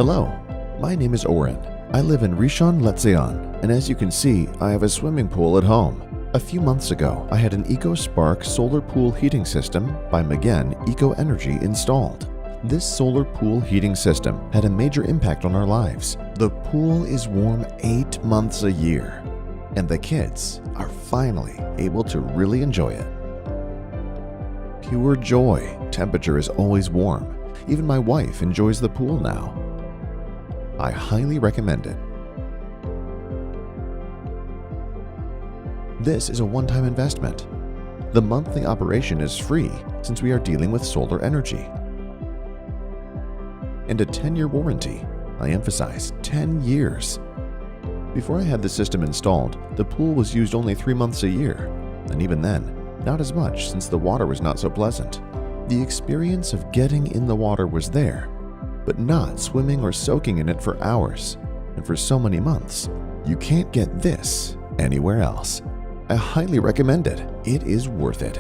Hello, my name is Oren. I live in Rishon LeZion, and as you can see, I have a swimming pool at home. A few months ago, I had an EcoSpark solar pool heating system by Magen Eco Energy installed. This solar pool heating system had a major impact on our lives. The pool is warm 8 months a year, and the kids are finally able to really enjoy it. Pure joy. Temperature is always warm. Even my wife enjoys the pool now. I highly recommend it. This is a one-time investment. The monthly operation is free since we are dealing with solar energy. And a 10-year warranty. I emphasize 10 years. Before I had the system installed, the pool was used only 3 months a year, and even then, not as much since the water was not so pleasant. The experience of getting in the water was there, but not swimming or soaking in it for hours, and for so many months. You can't get this anywhere else. I highly recommend it. It is worth it.